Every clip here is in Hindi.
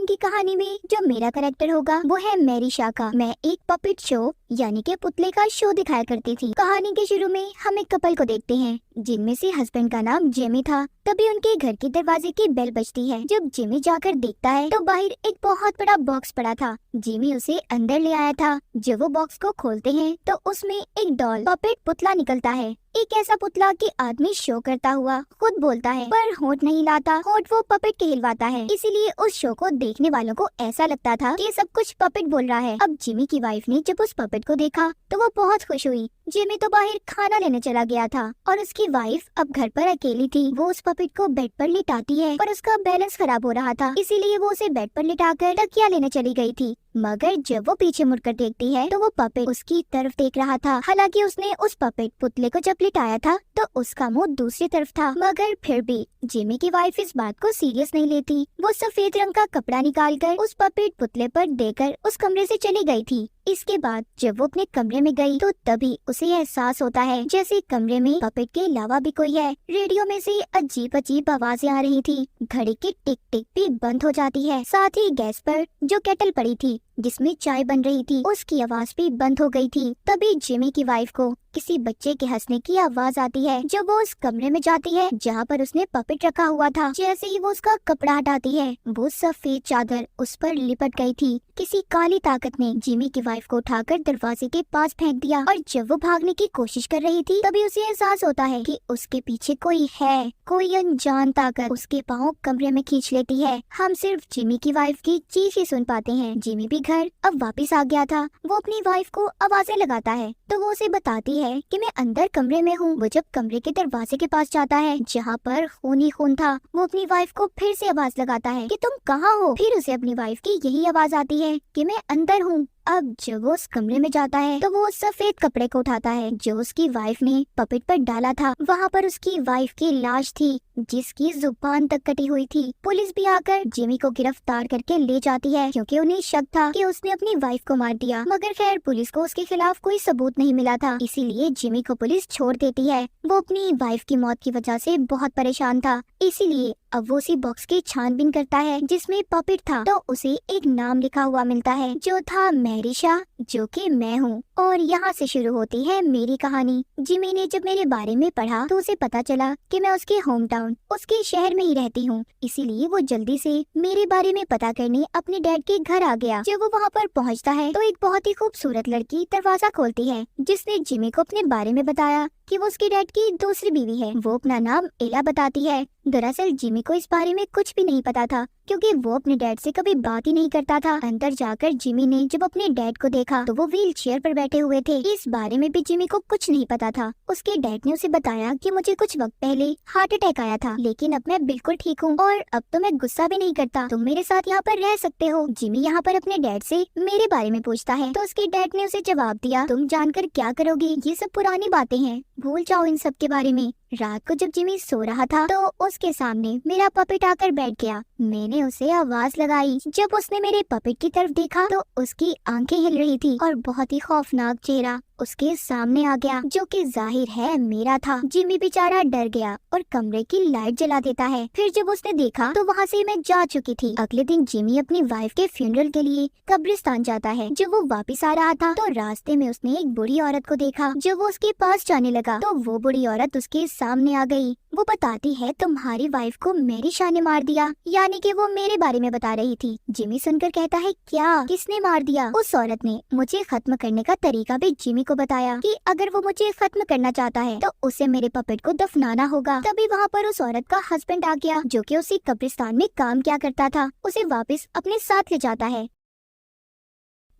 दिन की कहानी में जो मेरा कैरेक्टर होगा वो है मेरिशा का। मैं एक पपेट शो यानी कि पुतले का शो दिखाया करती थी। कहानी के शुरू में हम एक कपल को देखते हैं जिनमें से हस्बैंड का नाम जेमी था। तभी उनके घर के दरवाजे की बेल बजती है। जब जेमी जाकर देखता है तो बाहर एक बहुत बड़ा बॉक्स पड़ा था। जेमी उसे अंदर ले आया था। जब वो बॉक्स को खोलते हैं तो उसमें एक डॉल पपेट पुतला निकलता है। एक ऐसा पुतला कि आदमी शो करता हुआ खुद बोलता है पर होंठ नहीं लाता, होंठ वो पपेट के हिलवाता है। इसीलिए उस शो को देखने वालों को ऐसा लगता था कि सब कुछ पपेट बोल रहा है। अब जिमी की वाइफ ने जब उस पपेट को देखा तो वो बहुत खुश हुई। जिमी तो बाहर खाना लेने चला गया था और उसकी वाइफ अब घर पर अकेली थी। वो उस पपेट को बेड पर लिटाती है पर उसका बैलेंस खराब हो रहा था, इसीलिए वो उसे बेड पर लिटाकर तकिया लेने चली गई थी। मगर जब वो पीछे मुड़कर देखती है तो वो पपेट उसकी तरफ देख रहा था। हालांकि उसने उस पपेट पुतले को जब लिटाया था तो उसका मुंह दूसरी तरफ था, मगर फिर भी जिमी की वाइफ इस बात को सीरियस नहीं लेती। वो सफेद रंग का कपड़ा निकालकर उस पपेट पुतले पर देकर उस कमरे से चली गई थी। इसके बाद जब वो अपने कमरे में गई तो तभी उसे एहसास होता है जैसे कमरे में पपेट के अलावा भी कोई है। रेडियो में से अजीब अजीब आवाजें आ रही थी। घड़ी की टिक टिक भी बंद हो जाती है। साथ ही गैस पर जो केटल पड़ी थी जिसमें चाय बन रही थी उसकी आवाज भी बंद हो गई थी। तभी जिमी की वाइफ को किसी बच्चे के हंसने की आवाज आती है। जब वो उस कमरे में जाती है जहाँ पर उसने पपेट रखा हुआ था, जैसे ही वो उसका कपड़ा हटाती है वो सफेद चादर उस पर लिपट गई थी। किसी काली ताकत ने जिमी की वाइफ को उठाकर दरवाजे के पास फेंक दिया और जब वो भागने की कोशिश कर रही थी तभी उसे एहसास होता है कि उसके पीछे कोई है। कोई अनजान ताकत उसके पाँव कमरे में खींच लेती है। हम सिर्फ जिमी की वाइफ की चीख ही सुन पाते हैं। जिमी भी घर अब वापस आ गया था। वो अपनी वाइफ को आवाजें लगाता है तो वो उसे बताती है कि मैं अंदर कमरे में हूँ। वो जब कमरे के दरवाजे के पास जाता है जहाँ पर खून ही खून था, वो अपनी वाइफ को फिर से आवाज लगाता है कि तुम कहाँ हो। फिर उसे अपनी वाइफ की यही आवाज आती है कि मैं अंदर हूँ। अब जब वो उस कमरे में जाता है तो वो सफेद कपड़े को उठाता है जो उसकी वाइफ ने पपेट पर डाला था। वहाँ पर उसकी वाइफ की लाश थी जिसकी जुबान तक कटी हुई थी। पुलिस भी आकर जिमी को गिरफ्तार करके ले जाती है क्योंकि उन्हें शक था कि उसने अपनी वाइफ को मार दिया। मगर खैर पुलिस को उसके खिलाफ कोई सबूत नहीं मिला था, इसीलिए जिमी को पुलिस छोड़ देती है। वो अपनी वाइफ की मौत की वजह से बहुत परेशान था, इसीलिए अब वो उसी बॉक्स की छानबीन करता है जिसमें पपेट था तो उसे एक नाम लिखा हुआ मिलता है जो था मेरिशा, जो कि मैं हूँ। और यहाँ से शुरू होती है मेरी कहानी। जिमी ने जब मेरे बारे में पढ़ा तो उसे पता चला कि मैं उसके होम टाउन उसके शहर में ही रहती हूँ, इसीलिए वो जल्दी से मेरे बारे में पता करने अपने डैड के घर आ गया। जब वो वहाँ पर पहुँचता है तो एक बहुत ही खूबसूरत लड़की दरवाजा खोलती है जिसने जिमी को अपने बारे में बताया कि वो उसके डैड की दूसरी बीवी है। वो अपना नाम एला बताती है। दरअसल जिमी को इस बारे में कुछ भी नहीं पता था क्योंकि वो अपने डैड से कभी बात ही नहीं करता था। अंदर जाकर जिमी ने जब अपने डैड को देखा तो वो व्हील चेयर पर बैठे हुए थे। इस बारे में भी जिमी को कुछ नहीं पता था। उसके डैड ने उसे बताया कि मुझे कुछ वक्त पहले हार्ट अटैक आया था लेकिन अब मैं बिल्कुल ठीक हूँ और अब तो मैं गुस्सा भी नहीं करता। तुम मेरे साथ यहाँ पर रह सकते हो। जिमी यहाँ पर अपने डैड से मेरे बारे में पूछता है तो उसके डैड ने उसे जवाब दिया, तुम जानकर क्या करोगी, ये सब पुरानी बातें हैं, भूल जाओ इन सब के बारे में। रात को जब जिमी सो रहा था तो उसके सामने मेरा पपेट आकर बैठ गया। मैंने उसे आवाज लगाई। जब उसने मेरे पपेट की तरफ देखा तो उसकी आंखें हिल रही थी और बहुत ही खौफनाक चेहरा उसके सामने आ गया जो कि जाहिर है मेरा था। जिमी बेचारा डर गया और कमरे की लाइट जला देता है। फिर जब उसने देखा तो वहाँ से मैं जा चुकी थी। अगले दिन जिमी अपनी वाइफ के फ्यूनरल के लिए कब्रिस्तान जाता है। जब वो वापस आ रहा था तो रास्ते में उसने एक बूढ़ी औरत को देखा। जब वो उसके पास जाने लगा तो वो बूढ़ी औरत उसके सामने आ गई। वो बताती है तुम्हारी वाइफ को मेरिशा ने मार दिया, यानी कि वो मेरे बारे में बता रही थी। जिमी सुनकर कहता है क्या, किसने मार दिया? उस औरत ने मुझे खत्म करने का तरीका भी जिमी को बताया कि अगर वो मुझे खत्म करना चाहता है तो उसे मेरे पपेट को दफनाना होगा। तभी वहाँ पर उस औरत का हस्बैंड आ गया जो कि उसी कब्रिस्तान में काम किया करता था। उसे वापस अपने साथ ले जाता है।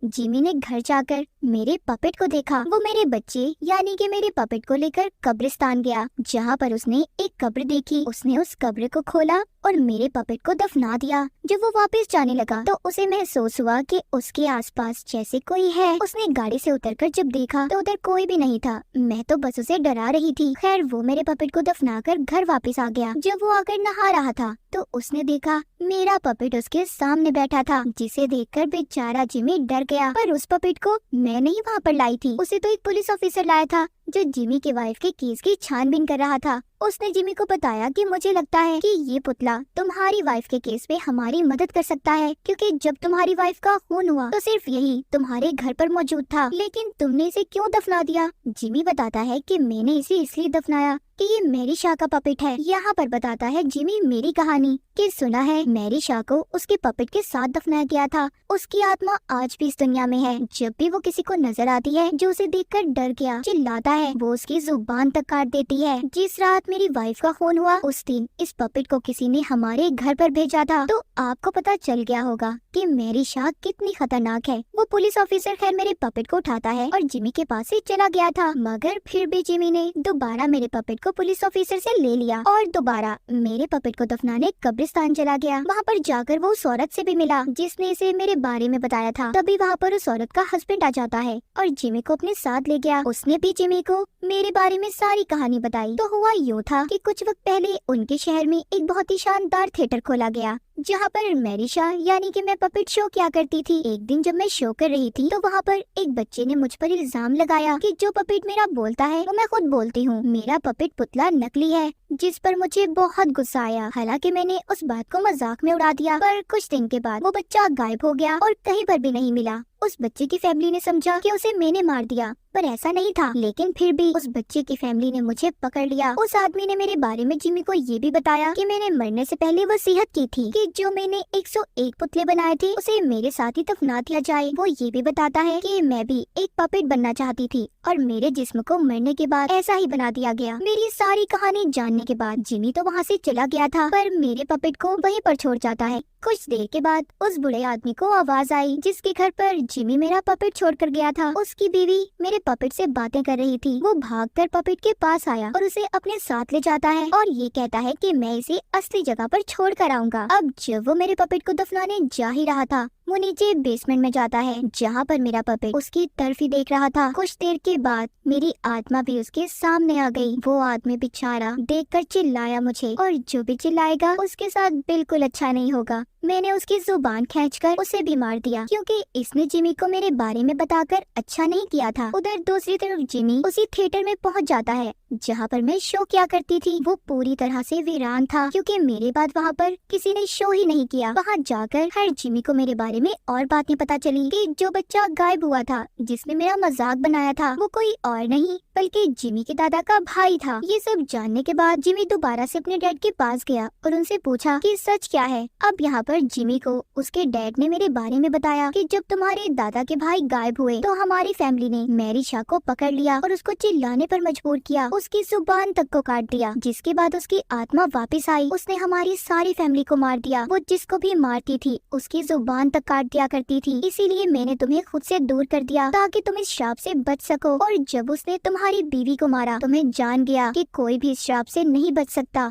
जिमी ने घर जाकर मेरे पपेट को देखा। वो मेरे बच्चे यानी कि मेरे पपेट को लेकर कब्रिस्तान गया जहाँ पर उसने एक कब्र देखी। उसने उस कब्र को खोला और मेरे पपेट को दफना दिया। जब वो वापस जाने लगा तो उसे महसूस हुआ कि उसके आसपास जैसे कोई है। उसने गाड़ी से उतरकर जब देखा तो उधर कोई भी नहीं था। मैं तो बस उसे डरा रही थी। खैर वो मेरे पपेट को दफनाकर घर वापस आ गया। जब वो आकर नहा रहा था तो उसने देखा मेरा पपेट उसके सामने बैठा था, जिसे देखकर बेचारा जिमी डर गया। पर उस पपेट को मैं नहीं वहाँ पर लाई थी, उसे तो एक पुलिस ऑफिसर लाया था। जो जिमी के वाइफ के केस की छानबीन कर रहा था। उसने जिमी को बताया कि मुझे लगता है कि ये पुतला तुम्हारी वाइफ के केस में हमारी मदद कर सकता है, क्योंकि जब तुम्हारी वाइफ का खून हुआ तो सिर्फ यही तुम्हारे घर पर मौजूद था, लेकिन तुमने इसे क्यों दफना दिया। जिमी बताता है कि मैंने इसे इसलिए दफनाया कि ये मैरी शाह का पपेट है। यहाँ पर बताता है जिमी मेरी कहानी कि सुना है मैरी शाह को उसके पपेट के साथ दफनाया गया था। उसकी आत्मा आज भी इस दुनिया में है। जब भी वो किसी को नजर आती है जो उसे देखकर डर गया चिल्लाता है, वो उसकी जुबान तक काट देती है। जिस रात मेरी वाइफ का खून हुआ उस दिन इस पपेट को किसी ने हमारे घर पर भेजा था, तो आपको पता चल गया होगा कि मैरी शाह कितनी खतरनाक है। वो पुलिस ऑफिसर खैर मेरे पपेट को उठाता है और जिमी के पास से चला गया था, मगर फिर भी जिमी ने दोबारा मेरे पपेट को पुलिस ऑफिसर से ले लिया और दोबारा मेरे पपेट को दफनाने कब्रिस्तान चला गया। वहाँ पर जाकर वो उस औरत से भी मिला जिसने इसे मेरे बारे में बताया था। तभी वहाँ पर उस औरत का हस्बैंड आ जाता है और जिमी को अपने साथ ले गया। उसने भी जिमी को मेरे बारे में सारी कहानी बताई। तो हुआ यूँ था कि कुछ वक्त पहले उनके शहर में एक बहुत ही शानदार थिएटर खोला गया जहाँ पर मैरी शाह यानी कि मैं पपेट शो किया करती थी। एक दिन जब मैं शो कर रही थी तो वहाँ पर एक बच्चे ने मुझ पर इल्जाम लगाया कि जो पपेट मेरा बोलता है वो मैं खुद बोलती हूँ। मेरा पपेट पुतला नकली है, जिस पर मुझे बहुत गुस्सा आया। हालांकि मैंने उस बात को मजाक में उड़ा दिया, पर कुछ दिन के बाद वो बच्चा गायब हो गया और कहीं पर भी नहीं मिला। उस बच्चे की फैमिली ने समझा कि उसे मैंने मार दिया, पर ऐसा नहीं था। लेकिन फिर भी उस बच्चे की फैमिली ने मुझे पकड़ लिया। उस आदमी ने मेरे बारे में जिमी को ये भी बताया कि मैंने मरने से पहले वसीयत की थी कि जो मैंने 101 पुतले बनाए थे उसे मेरे साथ ही दफना दिया जाए। वो ये भी बताता है कि मैं भी एक पपेट बनना चाहती थी और मेरे जिस्म को मरने के बाद ऐसा ही बना दिया गया। मेरी सारी कहानी जानने के बाद जिमी तो वहाँ से चला गया था, पर मेरे पपेट को वहीं पर छोड़ जाता है। कुछ देर के बाद उस बूढ़े आदमी को आवाज आई जिसके घर पर जिमी मेरा पपेट छोड़कर गया था। उसकी बीवी मेरे पपेट से बातें कर रही थी। वो भागकर पपेट के पास आया और उसे अपने साथ ले जाता है और ये कहता है कि मैं इसे असली जगह पर छोड़ कर आऊंगा। अब जब वो मेरे पपेट को दफनाने जा ही रहा था, वो नीचे बेसमेंट में जाता है जहाँ पर मेरा पपेट उसकी तरफ ही देख रहा था। कुछ देर के बाद मेरी आत्मा भी उसके सामने आ गई। वो आदमी बेचारा देखकर चिल्लाया मुझे, और जो भी चिल्लाएगा उसके साथ बिल्कुल अच्छा नहीं होगा। मैंने उसकी जुबान खींचकर उसे भी मार दिया, क्योंकि इसने जिमी को मेरे बारे में बताकर अच्छा नहीं किया था। उधर दूसरी तरफ जिमी उसी थिएटर में पहुंच जाता है जहाँ पर मैं शो किया करती थी। वो पूरी तरह से वीरान था, क्योंकि मेरे बाद वहाँ पर किसी ने शो ही नहीं किया। वहाँ जाकर हर जिमी को मेरे बारे में और बातें पता चली कि जो बच्चा गायब हुआ था जिसने मेरा मजाक बनाया था वो कोई और नहीं बल्कि जिमी के दादा का भाई था। ये सब जानने के बाद जिमी दोबारा से अपने डैड के पास गया और उनसे पूछा कि सच क्या है। अब यहाँ पर जिमी को उसके डैड ने मेरे बारे में बताया कि जब तुम्हारे दादा के भाई गायब हुए तो हमारी फैमिली ने मैरी शाह को पकड़ लिया और उसको चिल्लाने पर मजबूर किया, उसकी जुबान तक को काट दिया। जिसके बाद उसकी आत्मा वापस आई, उसने हमारी सारी फैमिली को मार दिया। वो जिसको भी मारती थी उसकी जुबान तक काट दिया करती थी। इसीलिए मैंने तुम्हें खुद से दूर कर दिया ताकि तुम इस श्राप से बच सको। और जब उसने तुम्हारी बीवी को मारा तो मैं जान गया कि कोई भी इस श्राप से नहीं बच सकता।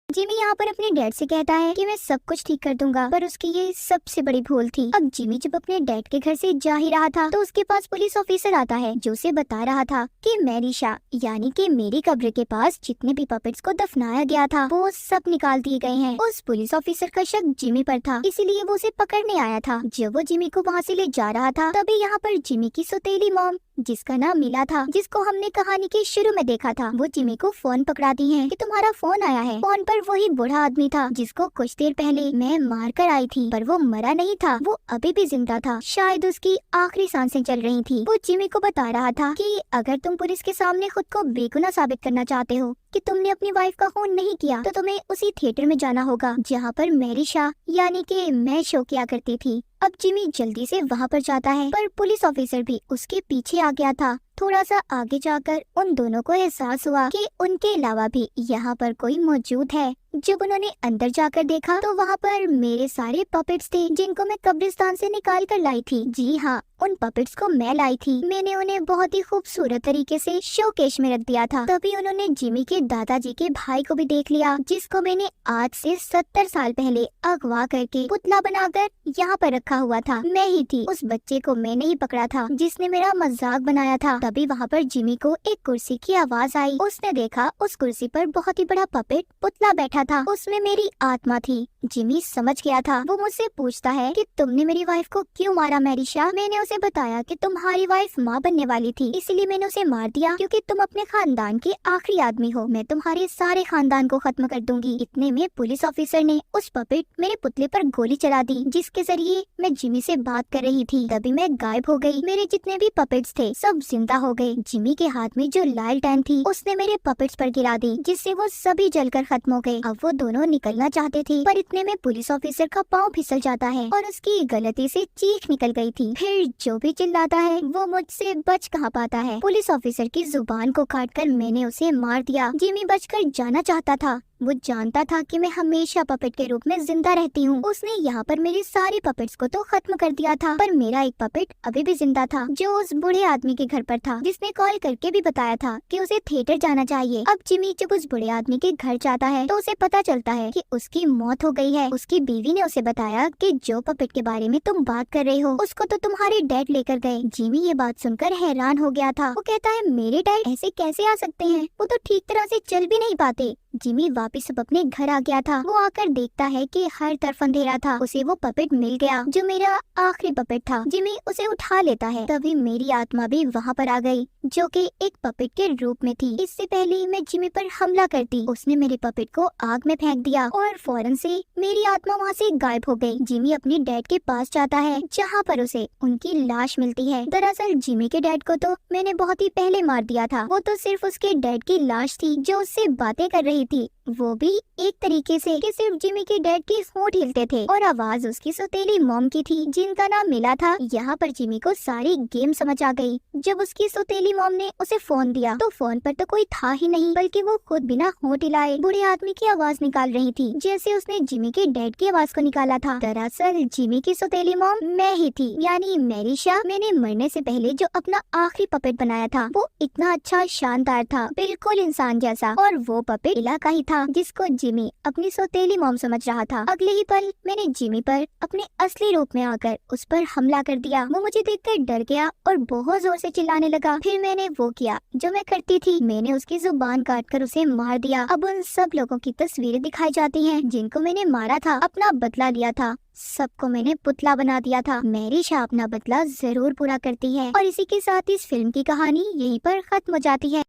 जिमी यहाँ पर अपने डैड से कहता है कि मैं सब कुछ ठीक कर दूंगा, पर उसकी ये सबसे बड़ी भूल थी। अब जिमी जब अपने डैड के घर से जा ही रहा था तो उसके पास पुलिस ऑफिसर आता है जो उसे बता रहा था कि मैरी शाह यानी कि मेरी कब्र के पास जितने भी पपेट्स को दफनाया गया था वो सब निकाल दिए गए हैं। उस पुलिस ऑफिसर का शक जिमी पर था, इसीलिए वो उसे पकड़ने आया था। जब वो जिमी को वहाँ से ले जा रहा था तभी यहाँ पर जिमी की सौतेली मॉम, जिसका नाम मिला था, जिसको हमने कहानी के शुरू में देखा था, वो जिमी को फोन पकड़ाती है कि तुम्हारा फोन आया है। फोन पर वही बूढ़ा आदमी था जिसको कुछ देर पहले मैं मार कर आई थी, पर वो मरा नहीं था, वो अभी भी जिंदा था। शायद उसकी आखिरी सांसें चल रही थी। वो जिमी को बता रहा था कि अगर तुम पुलिस के सामने खुद को बेगुनाह साबित करना चाहते हो कि तुमने अपनी वाइफ का खून नहीं किया तो तुम्हें उसी थिएटर में जाना होगा जहाँ पर मैरी शाह यानी कि मैं शो किया करती थी। अब जिमी जल्दी से वहाँ पर जाता है, पर पुलिस ऑफिसर भी उसके पीछे आ गया था। थोड़ा सा आगे जाकर उन दोनों को एहसास हुआ कि उनके अलावा भी यहाँ पर कोई मौजूद है। जब उन्होंने अंदर जाकर देखा तो वहाँ पर मेरे सारे पपेट्स थे जिनको मैं कब्रिस्तान से निकाल कर लाई थी। जी हाँ, उन पपेट्स को मैं लाई थी। मैंने उन्हें बहुत ही खूबसूरत तरीके से शोकेस में रख दिया था। तभी उन्होंने जिमी के दादाजी के भाई को भी देख लिया, जिसको मैंने आज से 70 साल पहले अगवा करके पुतला बनाकर यहाँ पर रखा हुआ था। मैं ही थी। उस बच्चे को मैंने ही पकड़ा था जिसने मेरा मजाक बनाया था। तभी वहाँ पर जिमी को एक कुर्सी की आवाज आई। उसने देखा उस कुर्सी पर बहुत ही बड़ा पपेट पुतला बैठा था। उसमें मेरी आत्मा थी। जिमी समझ गया था। वो मुझसे पूछता है कि तुमने मेरी वाइफ को क्यों मारा मैरिशा। मैंने उसे बताया कि तुम्हारी वाइफ माँ बनने वाली थी, इसलिए मैंने उसे मार दिया क्योंकि तुम अपने खानदान के आखिरी आदमी हो। मैं तुम्हारे सारे खानदान को खत्म कर दूंगी। इतने में पुलिस ऑफिसर ने उस पपेट मेरे पुतले पर गोली चला दी, जिसके जरिए मैं जिमी से बात कर रही थी। तभी मैं गायब हो गई। मेरे जितने भी पपेट्स थे सब जिंदा हो गए। जिमी के हाथ में जो लालटेन थी उसने मेरे पपेट्स पर गिरा दी, जिससे वो सभी जलकर खत्म हो गए। अब वो दोनों निकलना चाहते थे, पर इतने में पुलिस ऑफिसर का पाँव फिसल जाता है और उसकी गलती से चीख निकल गई थी। फिर जो भी चिल्लाता है वो मुझसे बच कहाँ पाता है। पुलिस ऑफिसर की जुबान को काटकर मैंने उसे मार दिया। जिमी बचकर जाना चाहता था। वो जानता था कि मैं हमेशा पपेट के रूप में जिंदा रहती हूँ। उसने यहाँ पर मेरे सारे पपेट्स को तो खत्म कर दिया था, पर मेरा एक पपेट अभी भी जिंदा था, जो उस बूढ़े आदमी के घर पर था, जिसने कॉल करके भी बताया था कि उसे थिएटर जाना चाहिए। अब जिमी जब उस बूढ़े आदमी के घर जाता है तो उसे पता चलता है कि उसकी मौत हो गई है। उसकी बीवी ने उसे बताया कि जो पपेट के बारे में तुम बात कर रहे हो उसको तो तुम्हारे डैड लेकर गए। जिमी ये बात सुनकर हैरान हो गया था। वो कहता है मेरे डैड ऐसे कैसे आ सकते हैं, वो तो ठीक तरह से चल भी नहीं पाते। जिमी वापस अपने घर आ गया था। वो आकर देखता है कि हर तरफ अंधेरा था। उसे वो पपेट मिल गया जो मेरा आखिरी पपेट था। जिमी उसे उठा लेता है। तभी मेरी आत्मा भी वहाँ पर आ गई, जो कि एक पपेट के रूप में थी। इससे पहले मैं जिमी पर हमला करती, उसने मेरे पपेट को आग में फेंक दिया और फौरन से मेरी आत्मा वहाँ से गायब हो गई। जिमी अपने डैड के पास जाता है, जहाँ पर उसे उनकी लाश मिलती है। दरअसल जिमी के डैड को तो मैंने बहुत ही पहले मार दिया था। वो तो सिर्फ उसके डैड की लाश थी जो उससे बातें कर रही थी, वो भी एक तरीके से कि सिर्फ जिमी के डैड के होंठ हिलते थे और आवाज उसकी सौतेली मॉम की थी, जिनका नाम मिला था। यहाँ पर जिमी को सारी गेम समझ आ गई। जब उसकी सौतेली मॉम ने उसे फोन दिया तो फोन पर तो कोई था ही नहीं, बल्कि वो खुद बिना होंठ हिलाए बूढ़े आदमी की आवाज निकाल रही थी, जैसे उसने जिमी के डैड की आवाज को निकाला था। दरअसल जिमी की सौतेली मॉम मैं ही थी, यानी मैरिशा। मैंने मरने से पहले जो अपना आखिरी पपेट बनाया था वो इतना अच्छा शानदार था, बिल्कुल इंसान जैसा, और वो पपेट इला का ही था जिसको जिमी अपनी सौतेली मॉम समझ रहा था। अगले ही पल मैंने जिमी पर अपने असली रूप में आकर उस पर हमला कर दिया। वो मुझे देखकर डर गया और बहुत जोर से चिल्लाने लगा। फिर मैंने वो किया जो मैं करती थी, मैंने उसकी जुबान काटकर उसे मार दिया। अब उन सब लोगों की तस्वीरें दिखाई जाती हैं जिनको मैंने मारा था, अपना बदला लिया था। सबको मैंने पुतला बना दिया था। मैरिशा अपना बदला जरूर पूरा करती है। और इसी के साथ इस फिल्म की कहानी यहीं पर खत्म हो जाती है।